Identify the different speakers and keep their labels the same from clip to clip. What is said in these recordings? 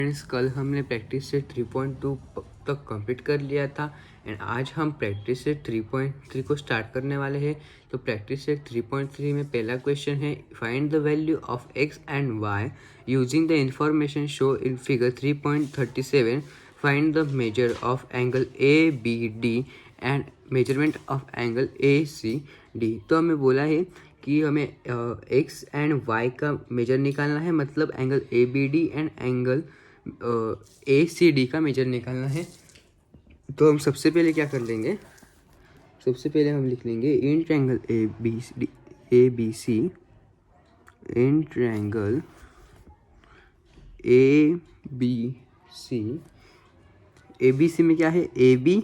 Speaker 1: Friends, कल हमने practice से 3.2 तक कंप्लीट कर लिया था एंड आज हम प्रैक्टिस से 3.3 को स्टार्ट करने वाले हैं। तो प्रैक्टिस से 3.3 में पहला क्वेश्चन है, find the value of X and Y using the information show in figure 3.37। Find the measure of angle A B D and measurement of angle A C D. तो हमें बोला है कि हमें एक्स एंड वाई का measure निकालना है, मतलब angle A B D and angle A C D का मेजर निकालना है। तो हम सबसे पहले क्या कर लेंगे, सबसे पहले हम लिख लेंगे in triangle A B C, in triangle A B C में क्या है, ए बी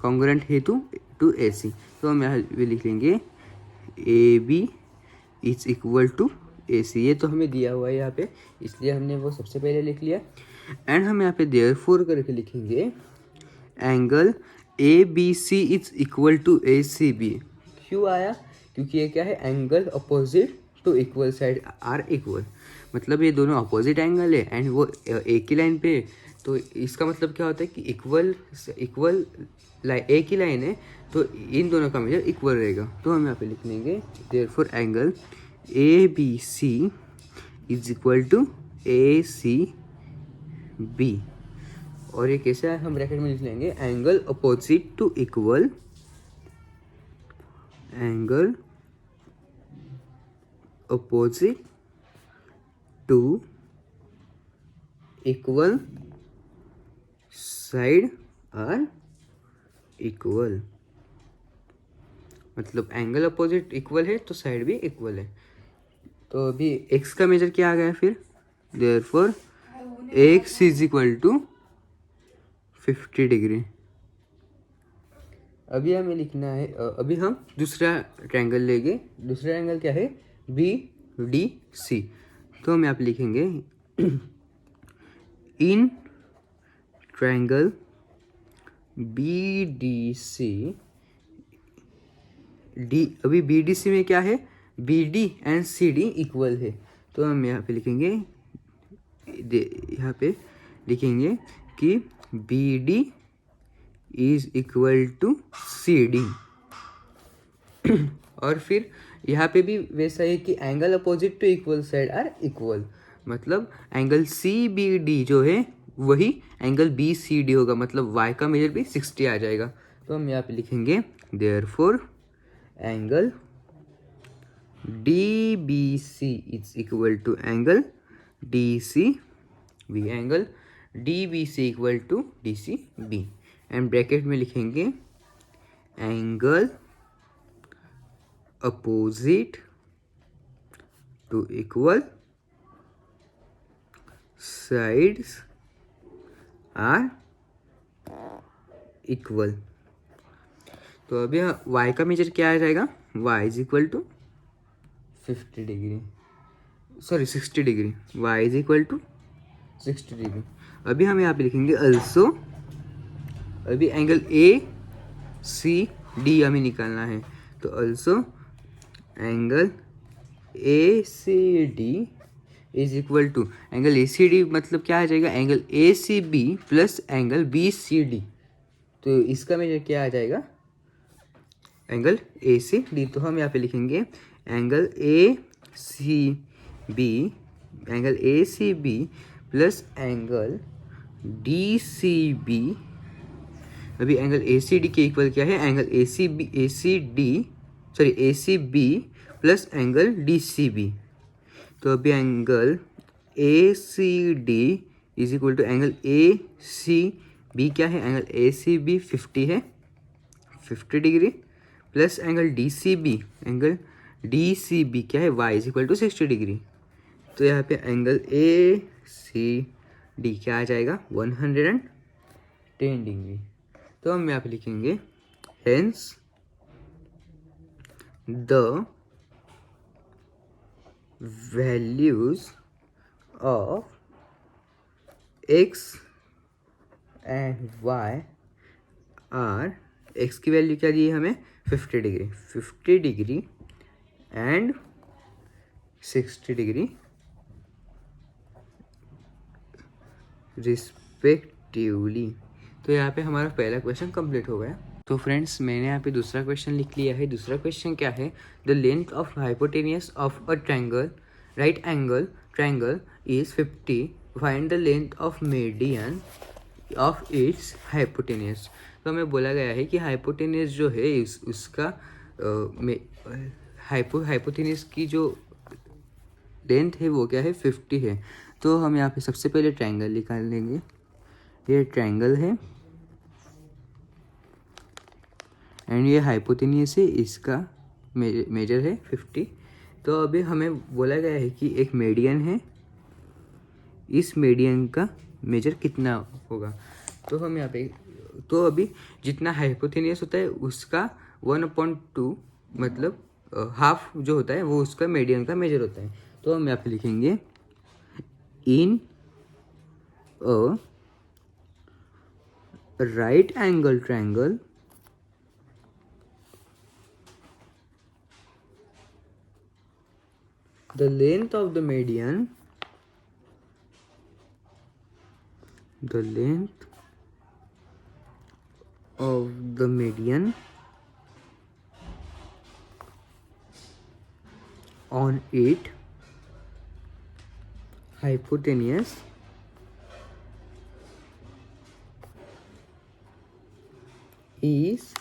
Speaker 1: कॉन्ग्रुएंट है टू ए सी। तो हम यहाँ पे लिख लेंगे A B is equal to A C. ये तो हमें दिया हुआ है यहाँ पे, इसलिए हमने वो सबसे पहले लिख लिया। एंड हम यहाँ पे देयरफॉर करके लिखेंगे angle A B C is equal to A C B. क्यों आया, क्योंकि ये क्या है, angle opposite to equal side are equal, मतलब ये दोनों अपोजिट एंगल है एंड वो एक ही लाइन पे। तो इसका मतलब क्या होता है कि इक्वल एक ही लाइन है, तो इन दोनों का मेजर इक्वल रहेगा। तो हम यहाँ पे लिख लेंगे therefore angle A B C is equal to A C B. और ये कैसे है, हम ब्रैकेट में लिख लेंगे angle opposite to equal, angle opposite to equal side are equal, मतलब एंगल अपोजिट इक्वल है तो साइड भी इक्वल है। तो अभी x का मेजर क्या आ गया फिर, therefore x is equal to 50 degree. अभी हमें लिखना है, अभी हम दूसरा ट्रायंगल लेंगे। दूसरा ट्रायंगल क्या है, बी डी सी। तो हम यहाँ पे लिखेंगे in triangle B D C D. अभी बी डी सी में क्या है, B D and C D equal है। तो हम यहाँ पे लिखेंगे, यहाँ पे लिखेंगे कि B D is equal to C D. और फिर यहाँ पे भी वैसा है कि angle opposite to equal side are equal, मतलब एंगल सी बी डी जो है वही एंगल बी सी डी होगा, मतलब y का मेजर भी 60 आ जाएगा। तो हम यहाँ पे लिखेंगे therefore angle D B C is equal to angle D C B, angle D B C equal to D C B. And bracket में लिखेंगे angle opposite to equal sides are equal. तो अभी y का measure क्या आ जाएगा, y is equal to 50 degree, sorry 60 degree, y is equal to 60 degree. अभी हम यहाँ पे लिखेंगे अल्सो, अभी एंगल ए सी डी हमें निकालना है। तो also angle A C D is equal to angle A C D, मतलब क्या आ जाएगा, angle A C B plus angle B C D. तो इसका मेजर क्या आ जाएगा, एंगल ए सी डी। तो हम यहाँ पे लिखेंगे angle A C B, angle A C B plus angle D C B. अभी एंगल ए सी डी के इक्वल क्या है, angle A C B plus angle D C B. तो अभी angle A C D is equal to angle A C B क्या है, angle A C B 50 है, 50 degree plus angle D C B, angle D C B क्या है, y is equal to 60 degree. तो यहाँ पे एंगल ए सी डी क्या आ जाएगा, 110 डिग्री। तो हम यहाँ पे लिखेंगे hence the values of x and y are, x की वैल्यू क्या दी है हमें, 50 डिग्री एंड 60 डिग्री रिस्पेक्टिवली। तो यहाँ पे हमारा पहला क्वेश्चन कंप्लीट हो गया। तो फ्रेंड्स मैंने यहाँ पे दूसरा क्वेश्चन लिख लिया है। दूसरा क्वेश्चन क्या है, the length of hypotenuse of a triangle right angle triangle is 50, find the length of median of its hypotenuse. तो हमें बोला गया है कि हाइपोटेनियस जो है उसका हाइपोटेनियस की जो लेंथ है वो क्या है, 50 है। तो हम यहाँ पे सबसे पहले ट्रायंगल निकाल लेंगे। ये ट्रायंगल है एंड ये हाइपोटेनियस है, इसका मेजर है 50। तो अभी हमें बोला गया है कि एक मीडियन है, इस मीडियन का मेजर कितना होगा। तो हम यहाँ पे तो अभी जितना हाइपोटेनियस होता है उसका 1/2 मतलब हाफ जो होता है वो उसका मीडियन का मेजर होता है। तो हम यहाँ पे लिखेंगे in a right angle triangle the length of the median on it hypotenuse is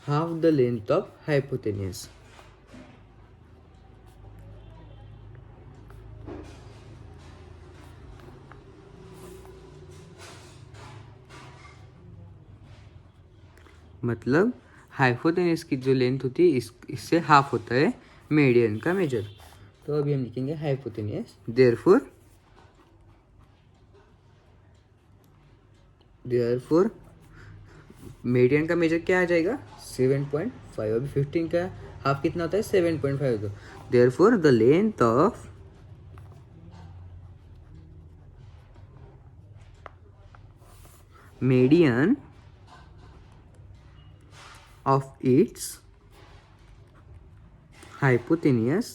Speaker 1: half the length of hypotenuse। मतलब हाइपोटेनस की जो लेंथ होती है इससे हाफ होता है मीडियन का मेजर। तो अभी हम लिखेंगे हाइपोटेनस, देयरफॉर मीडियन का मेजर क्या आ जाएगा, 7.5। अभी 15 का हाफ कितना होता है, 7.5। तो therefore the length of median of its hypotenuse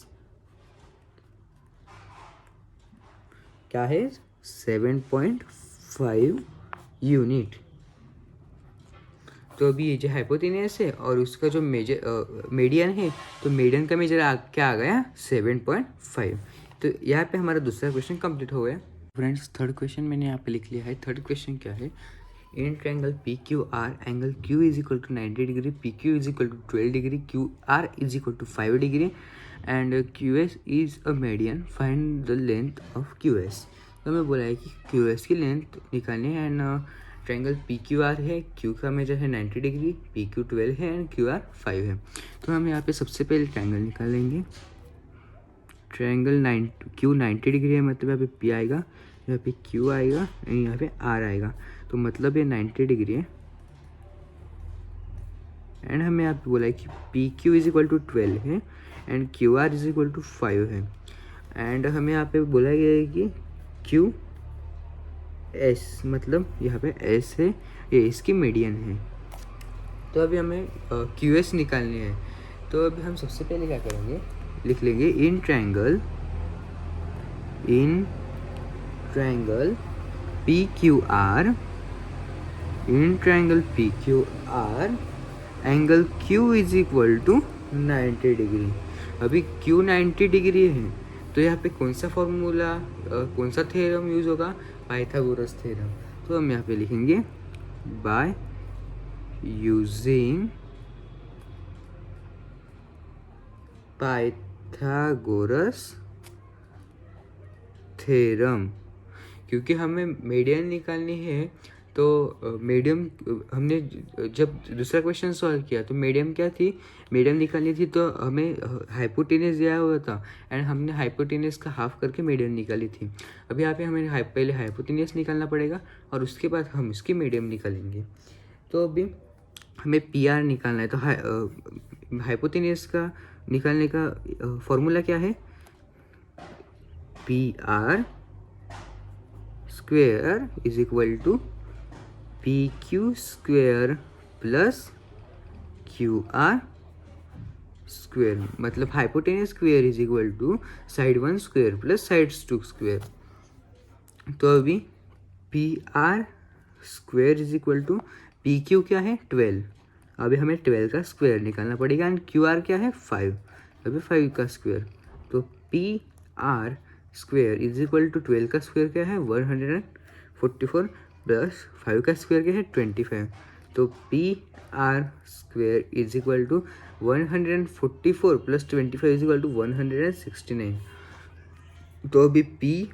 Speaker 1: क्या है, 7.5 यूनिट। तो अभी ये जो हाइपोटेनियस है और उसका जो मीडियन है, तो मीडियन का मेजर क्या आ गया, 7.5। तो यहाँ पे हमारा दूसरा क्वेश्चन कंप्लीट हो गया। फ्रेंड्स थर्ड क्वेश्चन मैंने यहाँ पे लिख लिया है। थर्ड क्वेश्चन क्या है, in triangle P Q R angle Q is equal to 90 degree, P Q is equal to 12 degree, Q R is equal to 5 degree and Q S is a median, find the length of Q S. तो हमें बोला है कि Q S की length निकालनी है and triangle P Q are है, Q का मेजर है 90 डिग्री, पी क्यू 12 है एंड क्यू आर 5 है। तो हम यहाँ पे सबसे पहले ट्रायंगल निकालेंगे। ट्रायंगल क्यू 90 डिग्री है, मतलब यहाँ पे पी आएगा, यहाँ पे क्यू आएगा एंड यहाँ पे आर आएगा। तो मतलब ये 90 डिग्री है एंड हमें यहाँ पे बोला है कि P Q is equal to 12 है and Q R is equal to 5 है एंड हमें यहाँ पे बोला गया है कि क्यू एस, मतलब यहाँ पे एस है, ये इसकी मीडियन है। तो अभी हमें क्यू एस निकालनी है। तो अभी हम सबसे पहले क्या करेंगे, लिख लेंगे in triangle P Q R, in triangle P Q R angle Q is equal to 90 degree. अभी Q 90 डिग्री है तो यहाँ पे कौन सा फॉर्मूला, कौन सा थ्योरम यूज होगा, पाइथागोरस थ्योरम। तो हम यहाँ पे लिखेंगे बाय यूजिंग पाइथागोरस थ्योरम। क्योंकि हमें मीडियन निकालनी है तो मीडियम हमने जब दूसरा क्वेश्चन सॉल्व किया तो मीडियम क्या थी, मीडियम निकालनी थी। तो हमें हाइपोटेनस दिया हुआ था एंड हमने हाइपोटेनस का हाफ करके मीडियम निकाली थी। अभी यहाँ पे हमें पहले हाइपोटेनस निकालना पड़ेगा और उसके बाद हम इसकी मीडियम निकालेंगे। तो अभी हमें पी आर निकालना है। तो हाइपोटेनस का निकालने का फॉर्मूला क्या है, P R square is equal to P Q square plus Q R square, मतलब hypotenuse square is equal to side 1 square plus side 2 square. तो अभी P R square is equal to P Q क्या है 12, अभी हमें 12 का square निकालना पड़ेगा एंड क्यू आर क्या है 5, अभी 5 का स्क्वेयर। तो P R square is equal to 12 का स्क्वेयर क्या है 144 प्लस 5 का स्क्वेयर क्या है 25। तो P R square is equal to 144 plus 25 is equal to 169। तो अभी पी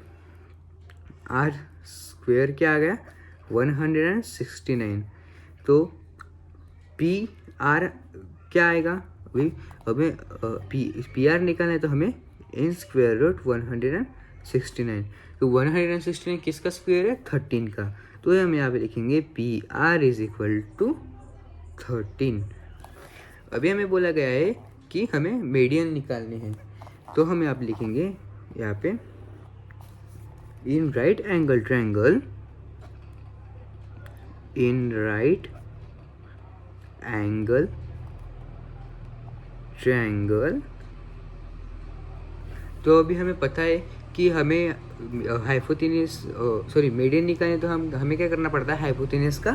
Speaker 1: आर स्क्वेयर क्या आ गया 169। तो पी आर क्या आएगा, अभी हमें पी आर निकालना है तो हमें इन स्क्वेयर रूट 169। तो 169 किसका स्क्वेयर है 13 का, तो हम यहाँ पे लिखेंगे P R is equal to 13। अभी हमें बोला गया है कि हमें मीडियन निकालनी है, तो हम यहाँ पे लिखेंगे यहाँ पे in right angle triangle, in right angle triangle. तो अभी हमें पता है कि हमें हाइपोटेनस मीडियन निकालने, तो हमें क्या करना पड़ता है हाइपोटेनस का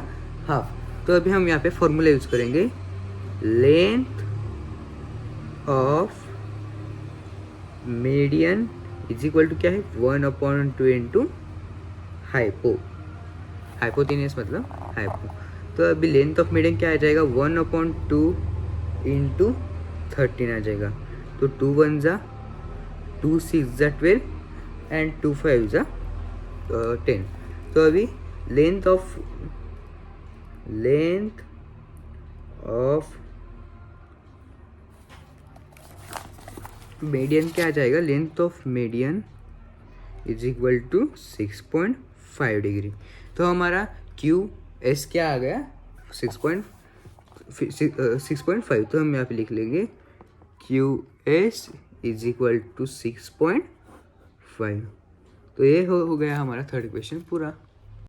Speaker 1: हाफ। तो अभी हम यहाँ पे फॉर्मूला यूज करेंगे, length of median is equal to क्या है 1/2 इंटू हाइपोटेनस मतलब हाइपो। तो अभी लेंथ ऑफ मीडियन क्या आ जाएगा 1/2 इंटू 13 आ जाएगा। तो 2 1 जा 2 6 जा 12 एंड 2 5 जा 10। तो अभी लेंथ ऑफ मीडियन क्या आ जाएगा, length of median is equal to 6.5 degree. तो हमारा क्यू एस क्या आ गया 6.5। तो हम यहाँ पे लिख लेंगे Q S is equal to 6.5। तो ये हो गया हमारा थर्ड क्वेश्चन पूरा।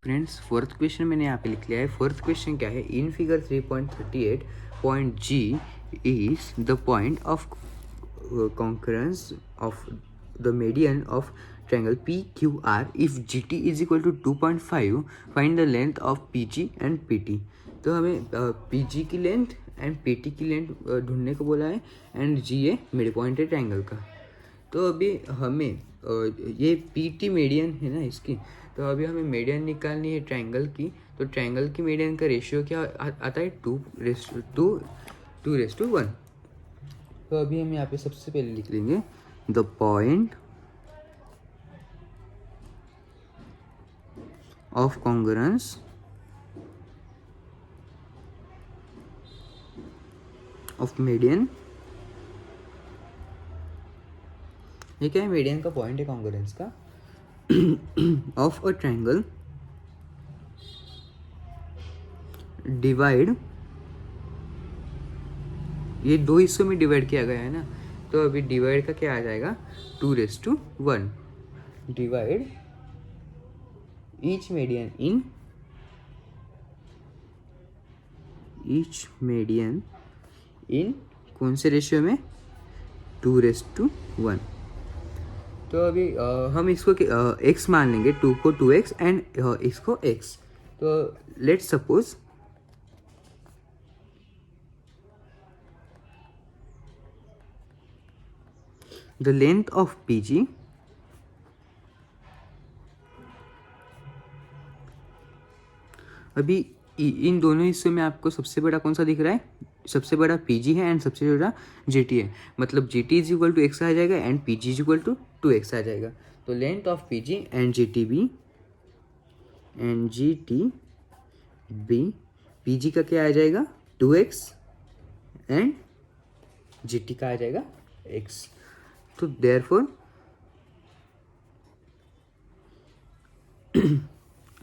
Speaker 1: फ्रेंड्स फोर्थ क्वेश्चन मैंने यहाँ पे लिख लिया है। फोर्थ क्वेश्चन क्या है, in figure 3.38 point G is the point of concurrence of the median of triangle PQR. If GT is equal to 2.5, find the length of PG and PT. तो हमें PG की लेंथ एंड PT की length ढूंढने को बोला है and G है mid point है ट्रायंगल का। तो अभी हमें ये PT मीडियन है ना इसकी, तो अभी हमें मीडियन निकालनी है ट्रायंगल की। तो ट्रायंगल की मीडियन का रेशियो क्या आता है 2:1। तो अभी हम यहाँ पे सबसे पहले लिख लेंगे the point of congruence of median. ये क्या है, मीडियन का पॉइंट है कॉन्ग्रुएंस का ऑफ अ ट्रायंगल डिवाइड, ये दो हिस्सों में डिवाइड किया गया है ना, तो अभी डिवाइड का क्या आ जाएगा 2:1। डिवाइड ईच मीडियन इन कौन से रेशियो में 2:1। तो अभी हम इसको x मान लेंगे, 2 को 2x एंड इसको x। तो let's suppose the length of PG अभी इन दोनों हिस्सों में आपको सबसे बड़ा कौन सा दिख रहा है, सबसे बड़ा PG है एंड सबसे बड़ा GT है। मतलब GT is equal to x आ जाएगा and PG is equal to 2x आ जाएगा। तो length of PG and GT be PG का क्या आ जाएगा 2x एंड GT का आ जाएगा x। तो देयरफॉर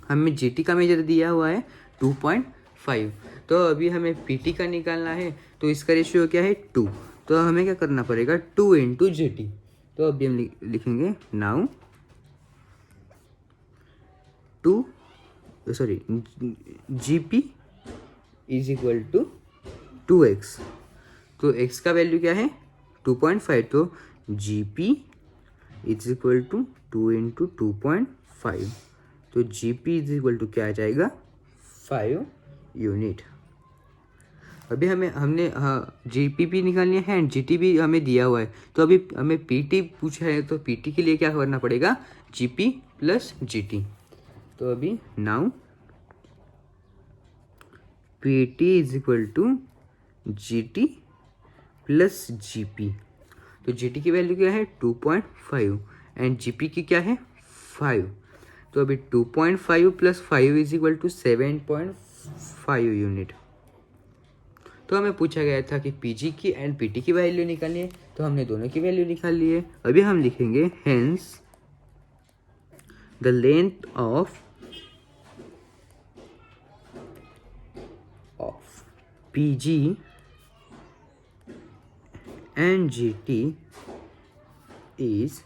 Speaker 1: हमें GT का मेजर दिया हुआ है 2.5। तो अभी हमें PT का निकालना है, तो इसका रेशियो क्या है 2। तो हमें क्या करना पड़ेगा 2 इंटू GT। तो अभी हम लिखेंगे now GP is equal to 2x। तो x का वैल्यू क्या है 2.5, तो GP is equal to 2 into 2.5, तो GP इज इक्वल टू क्या आ जाएगा 5 यूनिट। अभी हमने हाँ GP निकालनी है एंड GT भी हमें दिया हुआ है, तो अभी हमें PT पूछा है, तो PT के लिए क्या करना पड़ेगा GP प्लस GT। तो अभी now PT is equal to GT plus GP। तो GT की वैल्यू क्या है 2.5 एंड GP की क्या है 5। तो अभी 2.5 plus 5 is equal to 7.5 unit. तो हमें पूछा गया था कि PG की एंड PT की वैल्यू निकालनी है, तो हमने दोनों की वैल्यू निकाल ली है। अभी हम लिखेंगे hence the length of PG and GT is,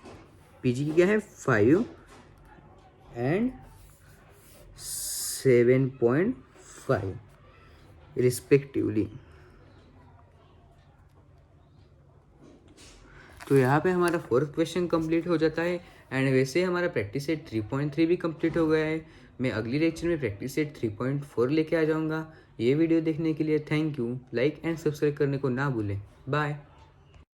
Speaker 1: PG की क्या है 5 एंड 7.5 रिस्पेक्टिवली। तो यहाँ पे हमारा फोर्थ क्वेश्चन कंप्लीट हो जाता है एंड वैसे हमारा प्रैक्टिस सेट 3.3 भी कंप्लीट हो गया है। मैं अगली लेक्चर में प्रैक्टिस सेट 3.4 लेके आ जाऊँगा। ये वीडियो देखने के लिए thank you. Like and subscribe करने को ना भूलें। बाय।